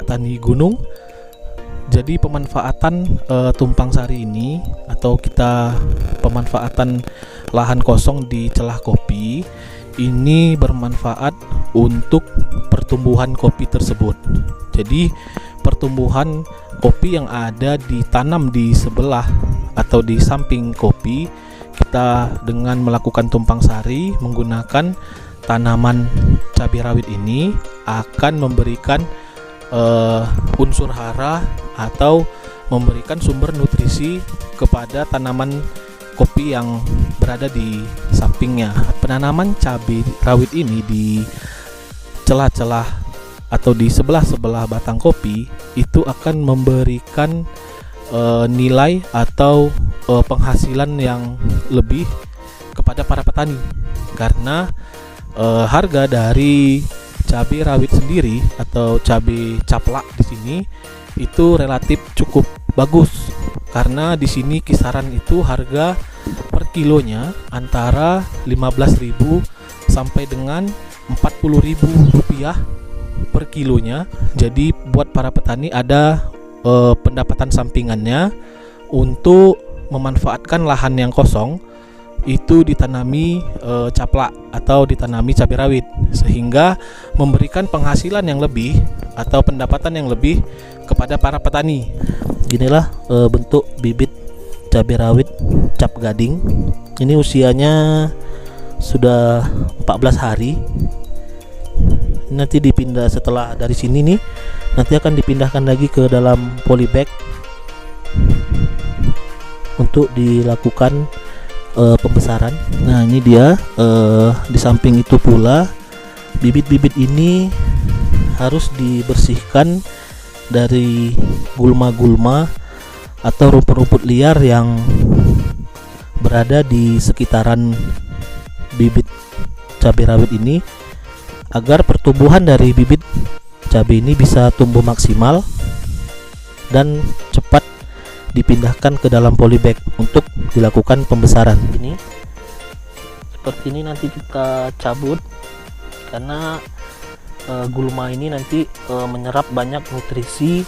petani gunung. Jadi pemanfaatan tumpang sari ini atau kita pemanfaatan lahan kosong di celah kopi ini bermanfaat untuk pertumbuhan kopi tersebut. Jadi pertumbuhan kopi yang ada ditanam di sebelah atau di samping kopi, kita dengan melakukan tumpang sari menggunakan tanaman cabai rawit ini akan memberikan unsur hara atau memberikan sumber nutrisi kepada tanaman kopi yang berada di sampingnya. Penanaman cabai rawit ini di celah-celah atau di sebelah-sebelah batang kopi itu akan memberikan nilai atau penghasilan yang lebih kepada para petani, karena harga dari cabai rawit sendiri atau cabai caplak di sini itu relatif cukup bagus, karena di sini kisaran itu harga per kilonya antara 15.000 sampai dengan 40.000 rupiah per kilonya. Jadi buat para petani ada pendapatan sampingannya untuk memanfaatkan lahan yang kosong itu ditanami caplak atau ditanami cabai rawit, sehingga memberikan penghasilan yang lebih atau pendapatan yang lebih kepada para petani. Inilah bentuk bibit cabai rawit cap gading. Ini usianya sudah 14 hari. Nanti dipindah setelah dari sini nih, nanti akan dipindahkan lagi ke dalam polybag untuk dilakukan pembesaran. Nah, ini dia di samping itu pula bibit-bibit ini harus dibersihkan dari gulma-gulma atau rumput-rumput liar yang berada di sekitaran bibit cabai rawit ini, agar pertumbuhan dari bibit cabai ini bisa tumbuh maksimal dan cepat dipindahkan ke dalam polybag untuk dilakukan pembesaran. Ini seperti ini nanti kita cabut, karena gulma ini nanti menyerap banyak nutrisi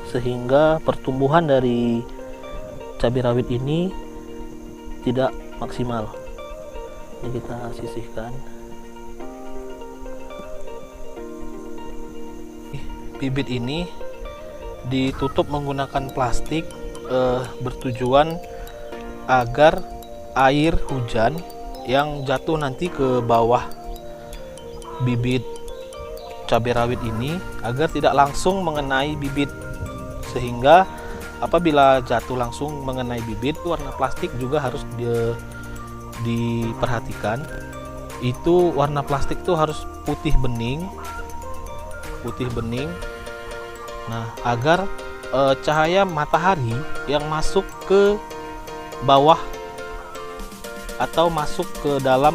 sehingga pertumbuhan dari cabai rawit ini tidak maksimal. Ini kita sisihkan. Bibit ini ditutup menggunakan plastik bertujuan agar air hujan yang jatuh nanti ke bawah bibit cabai rawit ini agar tidak langsung mengenai bibit, sehingga apabila jatuh langsung mengenai bibit, warna plastik juga harus diperhatikan. Itu warna plastik itu harus putih bening. Nah, agar cahaya matahari yang masuk ke bawah atau masuk ke dalam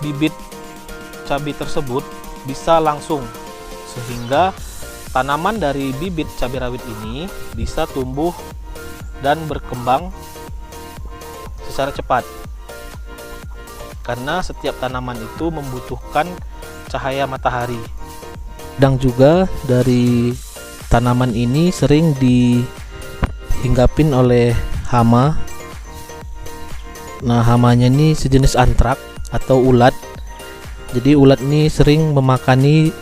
bibit cabai tersebut bisa langsung, sehingga tanaman dari bibit cabai rawit ini bisa tumbuh dan berkembang secara cepat, karena setiap tanaman itu membutuhkan cahaya matahari. Dan juga dari tanaman ini sering dihinggapin oleh hama. Nah, hamanya ini sejenis antrak atau ulat. Jadi ulat ini sering memakani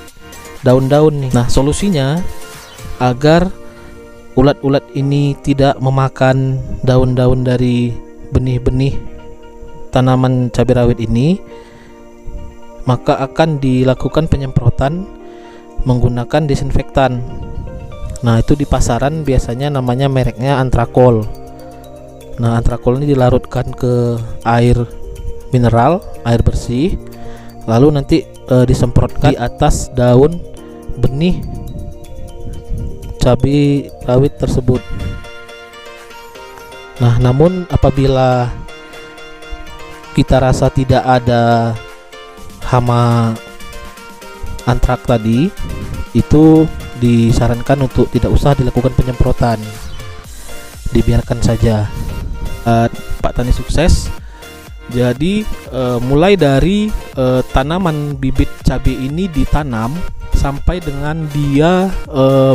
daun-daun nih. Nah, solusinya agar ulat-ulat ini tidak memakan daun-daun dari benih-benih tanaman cabai rawit ini, maka akan dilakukan penyemprotan menggunakan disinfektan. Nah, itu di pasaran biasanya namanya mereknya Antrakol. Nah, Antrakol ini dilarutkan ke air mineral, air bersih, lalu nanti disemprotkan di atas daun benih cabai rawit tersebut. Nah, namun apabila kita rasa tidak ada hama antrak tadi, itu disarankan untuk tidak usah dilakukan penyemprotan, dibiarkan saja. Pak Tani sukses. Jadi mulai dari tanaman bibit cabai ini ditanam sampai dengan dia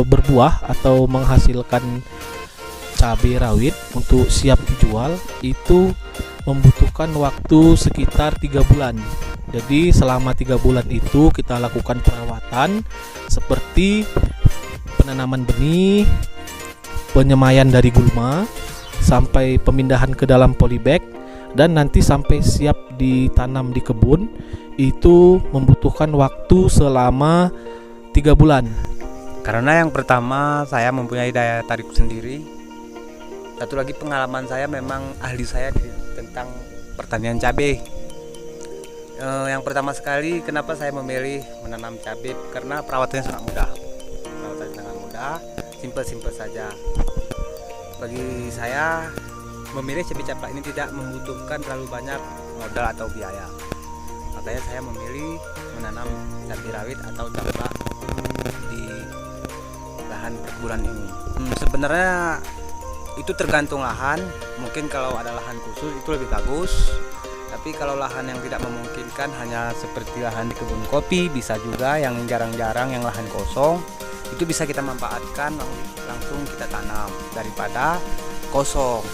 berbuah atau menghasilkan cabai rawit untuk siap dijual itu membutuhkan waktu sekitar 3 bulan. Jadi selama 3 bulan itu kita lakukan perawatan seperti penanaman benih, penyemaian dari gulma, sampai pemindahan ke dalam polybag, dan nanti sampai siap ditanam di kebun itu membutuhkan waktu selama 3 bulan. Karena yang pertama saya mempunyai daya tarik sendiri. Satu lagi pengalaman saya memang ahli saya tentang pertanian cabai. Yang pertama sekali kenapa saya memilih menanam cabai, karena perawatannya sangat mudah. Perawatannya sangat mudah, simpel-simpel saja. Bagi saya memilih cabai caplak ini tidak membutuhkan terlalu banyak modal atau biaya. Makanya saya memilih menanam cabai rawit atau caplak di lahan perkebunan ini. Sebenarnya itu tergantung lahan. Mungkin kalau ada lahan khusus itu lebih bagus. Tapi kalau lahan yang tidak memungkinkan, hanya seperti lahan di kebun kopi, bisa juga yang jarang-jarang yang lahan kosong, itu bisa kita manfaatkan langsung kita tanam daripada kosong.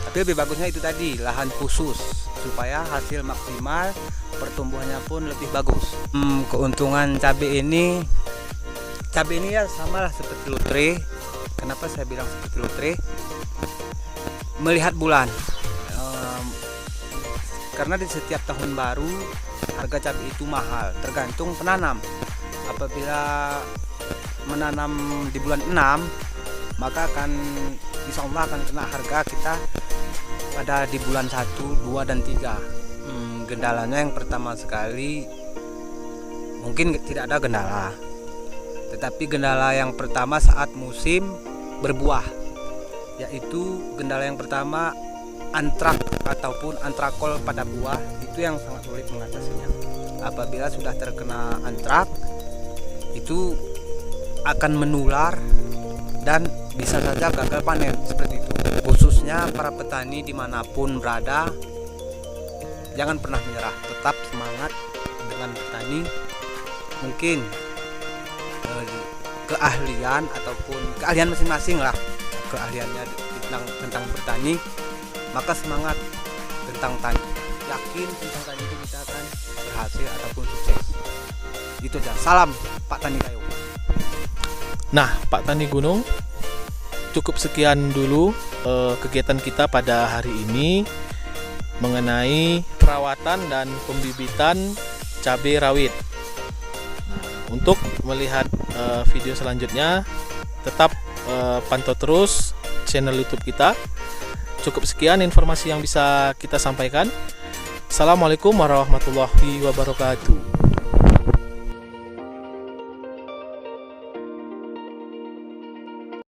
Tapi lebih bagusnya itu tadi, lahan khusus, supaya hasil maksimal, pertumbuhannya pun lebih bagus. Keuntungan cabai ini ya sama lah seperti lotre. Kenapa saya bilang seperti lotre? Melihat bulan. Karena di setiap tahun baru harga cabai itu mahal, tergantung penanam. Apabila menanam di bulan 6, maka insya Allah akan kena harga kita pada di bulan 1, 2, dan 3. Kendalanya yang pertama sekali mungkin tidak ada kendala, tetapi kendala yang pertama saat musim berbuah, yaitu kendala yang pertama antrak ataupun antrakol pada buah, itu yang sangat sulit mengatasinya. Apabila sudah terkena antrak, itu akan menular dan bisa saja gagal panen seperti itu. Khususnya para petani dimanapun berada, jangan pernah menyerah, tetap semangat dengan bertani. Mungkin keahlian masing-masing lah, keahliannya tentang bertani, maka semangat tentang tani, yakin tentang tani itu kita akan berhasil ataupun sukses. Itu aja. Salam Pak Tani Kayu. Nah, Pak Tani Gunung, cukup sekian dulu kegiatan kita pada hari ini mengenai perawatan dan pembibitan cabai rawit. Nah, untuk melihat video selanjutnya, tetap pantau terus channel YouTube kita. Cukup sekian informasi yang bisa kita sampaikan. Assalamualaikum warahmatullahi wabarakatuh.